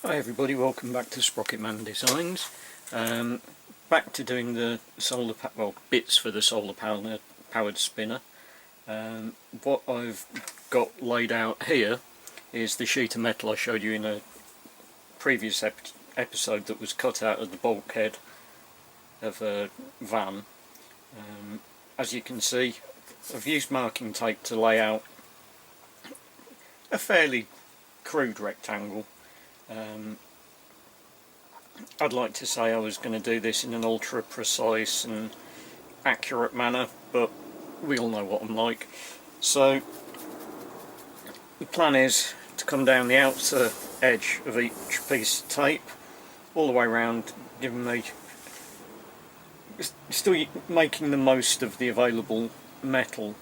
Hi everybody, welcome back to Sprocket Man Designs. Back to doing the bits for the solar powered spinner. What I've got laid out here is the sheet of metal I showed you in a previous episode that was cut out of the bulkhead of a van. As you can see, I've used marking tape to lay out a fairly crude rectangle. I'd like to say I was going to do this in an ultra precise and accurate manner, but we all know what I'm like. So the plan is to come down the outer edge of each piece of tape all the way around, giving me still making the most of the available metal.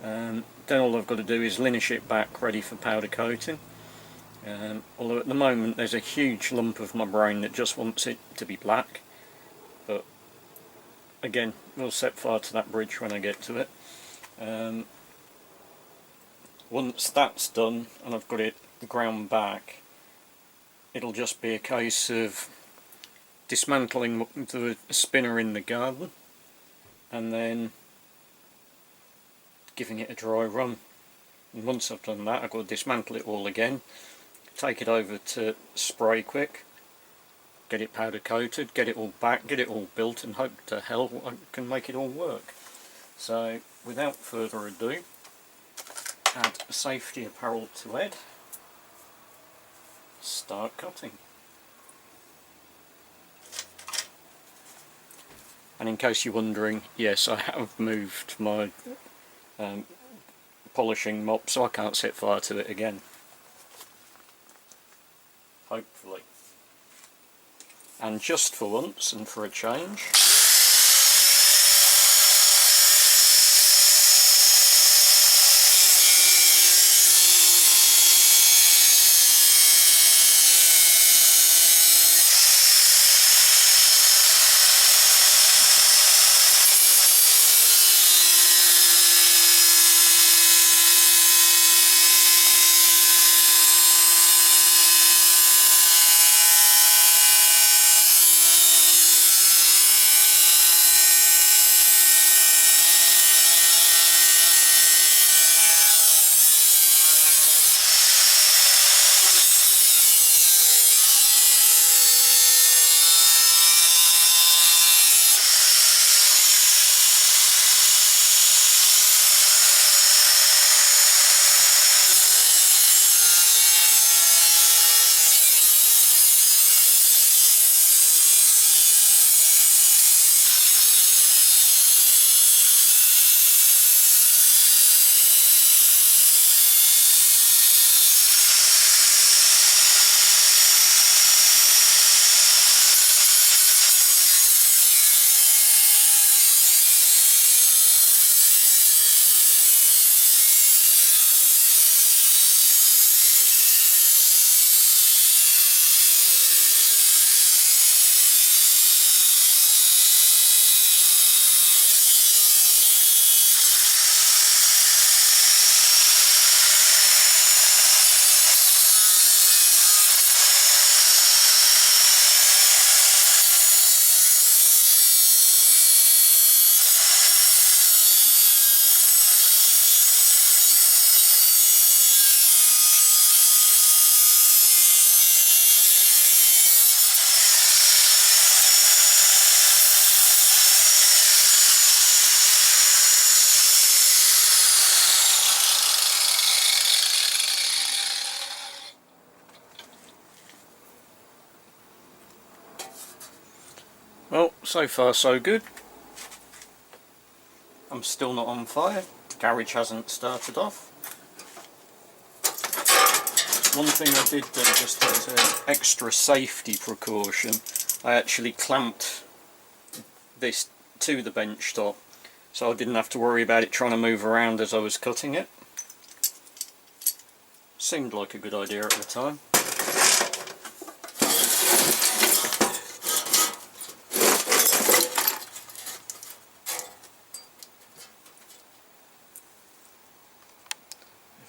Then all I've got to do is linish it back ready for powder coating. Although at the moment there's a huge lump of my brain that just wants it to be black, but again, we'll set fire to that bridge when I get to it. Once that's done and I've got it ground back, it'll just be a case of dismantling the spinner in the garden and then giving it a dry run. And once I've done that, I've got to dismantle it all again, take it over to spray quick, get it powder coated, get it all back, get it all built, and hope to hell I can make it all work. So without further ado, add safety apparel to Ed, start cutting. And in case you're wondering, yes, I have moved my polishing mop so I can't set fire to it again. Hopefully. And just for once and for a change, well, so far so good. I'm still not on fire. The garage hasn't started off. One thing I did do, just as an extra safety precaution, I actually clamped this to the bench top, so I didn't have to worry about it trying to move around as I was cutting it. Seemed like a good idea at the time.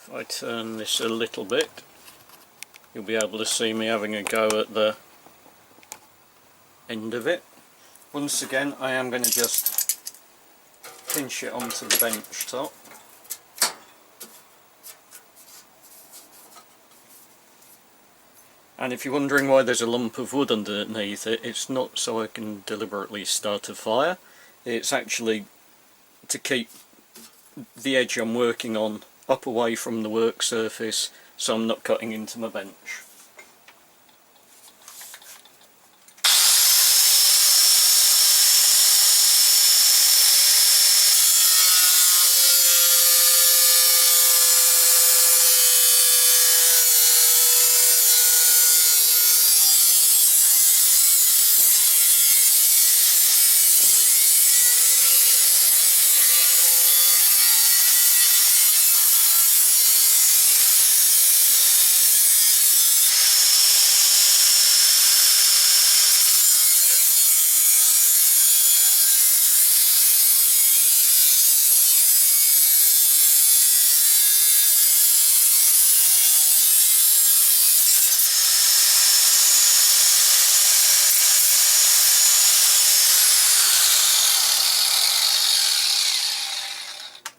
If I turn this a little bit, you'll be able to see me having a go at the end of it. Once again, I am going to just pinch it onto the bench top. And if you're wondering why there's a lump of wood underneath it, it's not so I can deliberately start a fire. It's actually to keep the edge I'm working on up away from the work surface, so I'm not cutting into my bench.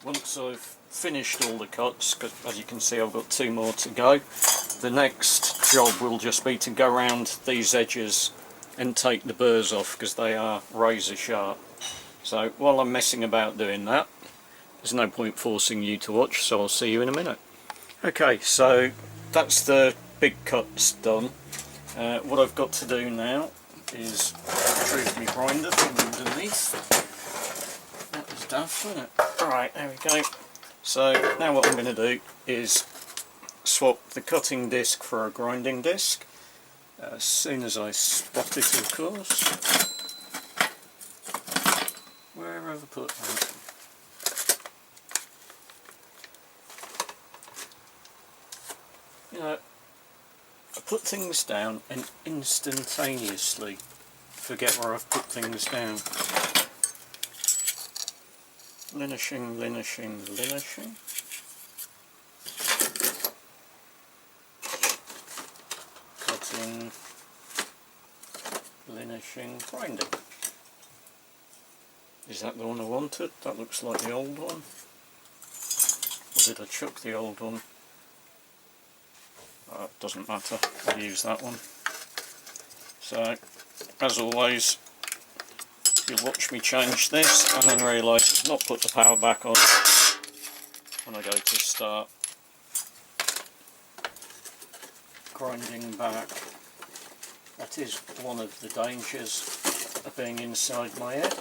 Once I've finished all the cuts, because as you can see I've got 2 more to go, the next job will just be to go around these edges and take the burrs off, because they are razor sharp. So while I'm messing about doing that, there's no point forcing you to watch, so I'll see you in a minute. Okay, so that's the big cuts done. What I've got to do now is retrieve my grinder from underneath. That was daft, wasn't it? Alright, there we go. So now what I'm going to do is swap the cutting disc for a grinding disc. As soon as I spot it, of course. Where have I put that? You know, I put things down and instantaneously forget where I've put things down. Linishing, linishing, linishing. Cutting, linishing, grinding. Is that the one I wanted? That looks like the old one. Or did I chuck the old one? It doesn't matter, I'll use that one. So, as always, you'll watch me change this and then realise I've not put the power back on when I go to start grinding back. That is one of the dangers of being inside my head.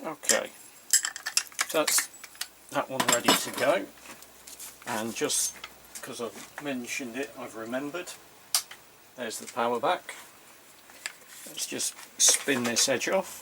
Okay, that's that one ready to go, and just because I've mentioned it, I've remembered. There's the power back. Let's just spin this edge off.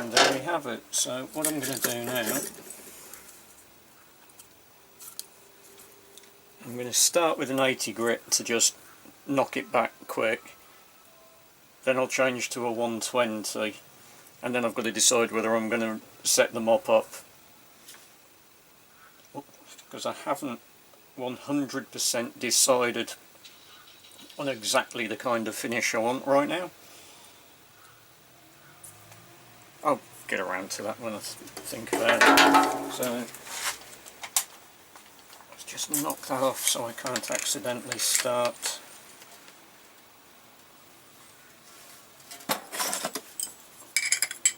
And there we have it. So what I'm going to do now, I'm going to start with an 80 grit to just knock it back quick. Then I'll change to a 120, and then I've got to decide whether I'm going to set the mop up, because I haven't 100% decided on exactly the kind of finish I want right now. I'll get around to that when I think about it. So let's just knock that off so I can't accidentally start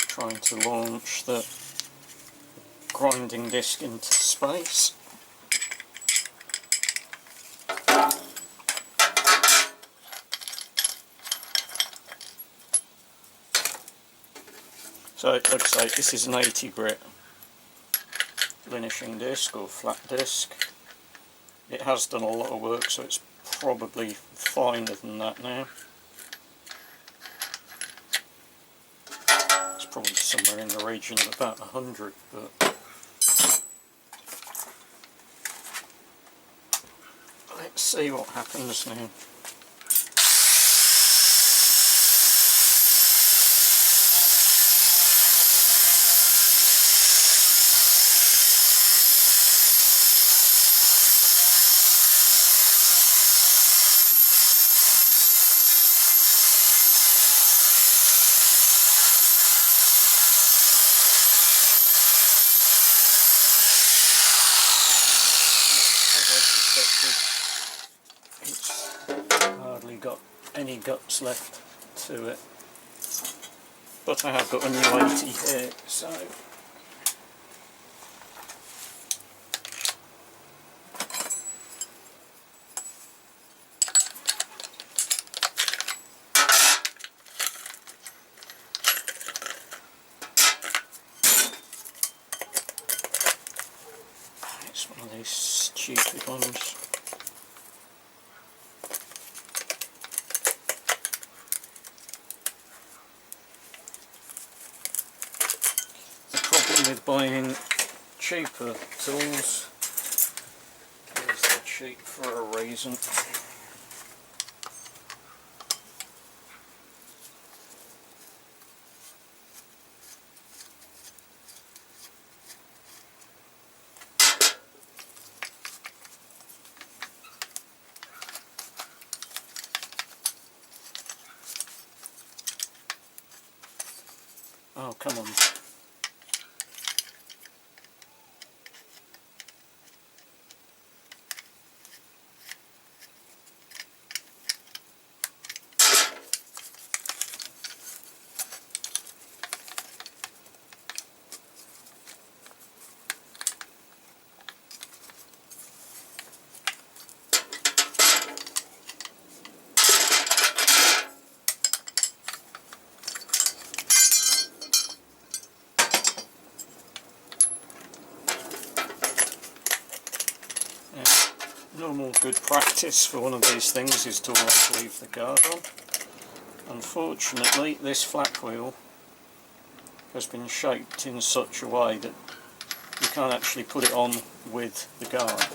trying to launch the grinding disc into space. So like I say, this is an 80 grit linishing disc or flat disc. It has done a lot of work, so it's probably finer than that now. It's probably somewhere in the region of about 100, but let's see what happens now. It's hardly got any guts left to it, but I have got a new 80 here, so it's one of these stupid ones. With buying cheaper tools is they're cheap for a reason. Oh, come on. Normal good practice for one of these things is to always leave the guard on. Unfortunately, this flat wheel has been shaped in such a way that you can't actually put it on with the guard.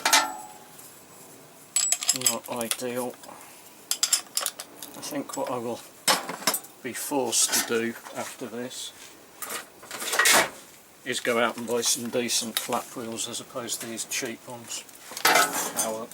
Not ideal. I think what I will be forced to do after this is go out and buy some decent flat wheels as opposed to these cheap ones. Power.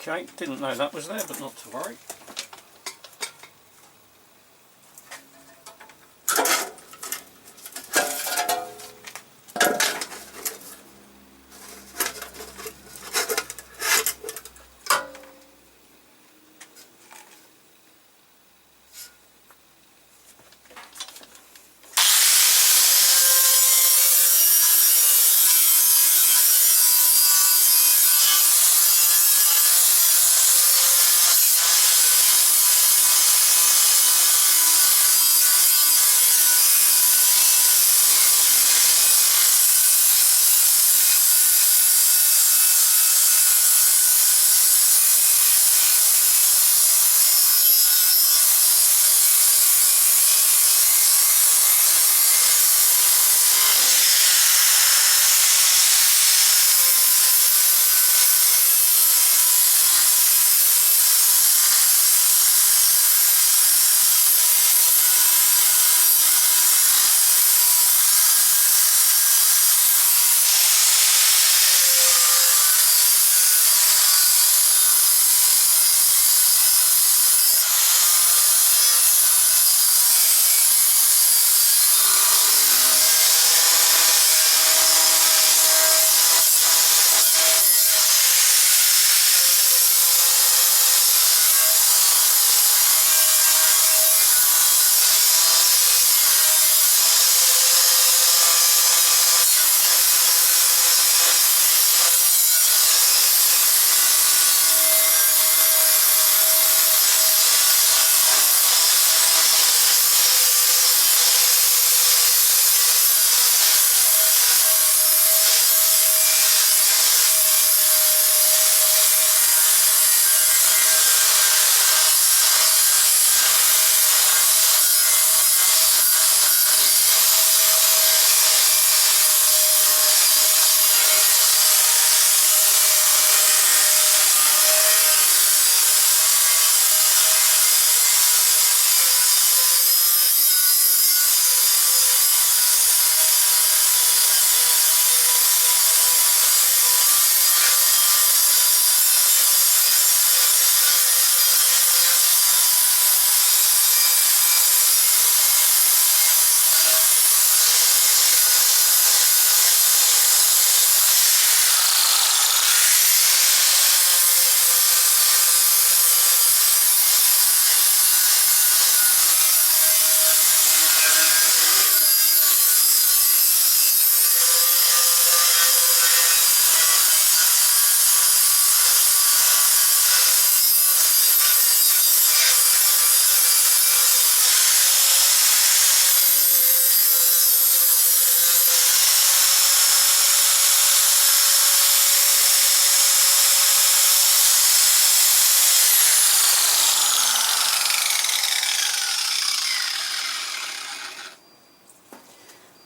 Okay, didn't know that was there, but not to worry.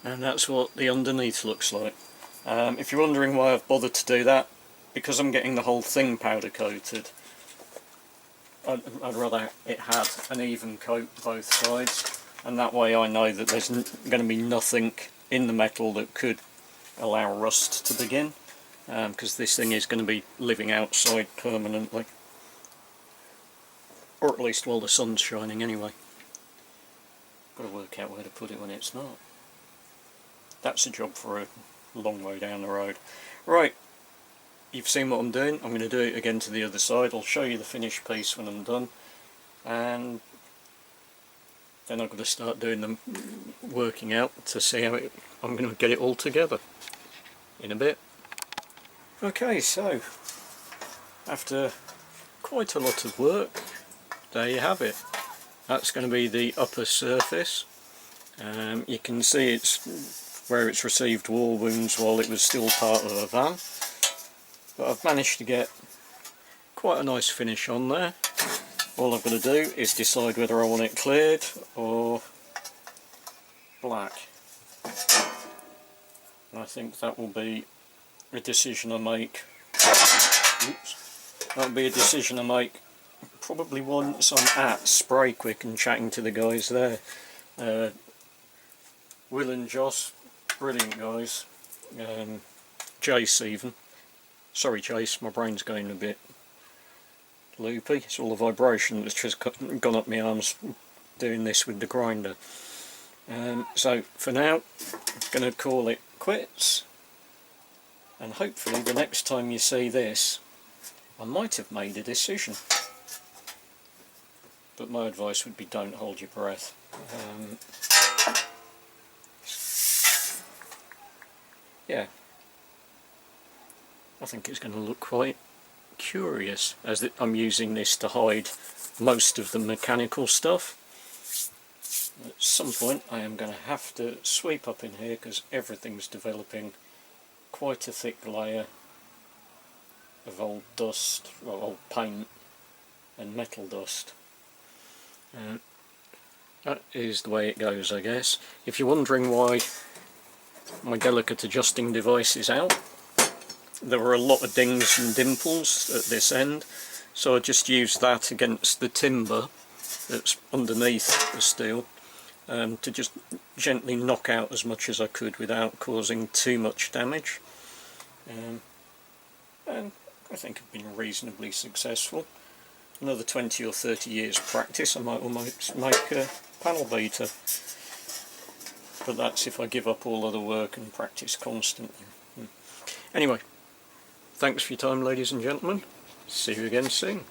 And that's what the underneath looks like. If you're wondering why I've bothered to do that, because I'm getting the whole thing powder coated, I'd rather it had an even coat both sides, and that way I know that there's going to be nothing in the metal that could allow rust to begin, because this thing is going to be living outside permanently, or at least while the sun's shining anyway. Got to work out where to put it when it's not. That's a job for a long way down the road. Right, you've seen what I'm doing. I'm going to do it again to the other side. I'll show you the finished piece when I'm done, and then I've got to start doing the working out to see how I'm going to get it all together in a bit. Okay, so after quite a lot of work, there you have it. That's going to be the upper surface. You can see it's where it's received war wounds while it was still part of a van, but I've managed to get quite a nice finish on there. All I've got to do is decide whether I want it cleared or black, and I think that will be a decision I make. That'll be a decision I make probably once I'm at Spray Quick and chatting to the guys there. Will and Joss, brilliant guys. Jace even. Sorry Jace, my brain's going a bit loopy. It's all the vibration that's just gone up my arms doing this with the grinder. So for now, I'm going to call it quits, and hopefully the next time you see this, I might have made a decision. But my advice would be don't hold your breath. Yeah, I think it's going to look quite curious, as I'm using this to hide most of the mechanical stuff. At some point I am going to have to sweep up in here because everything's developing quite a thick layer of old dust, well, old paint and metal dust. That is the way it goes, I guess. If you're wondering why my delicate adjusting device is out, there were a lot of dings and dimples at this end, so I just used that against the timber that's underneath the steel to just gently knock out as much as I could without causing too much damage. And I think I've been reasonably successful. Another 20 or 30 years practice, I might almost make a panel beater. But that's if I give up all other work and practice constantly. Anyway, thanks for your time, ladies and gentlemen. See you again soon.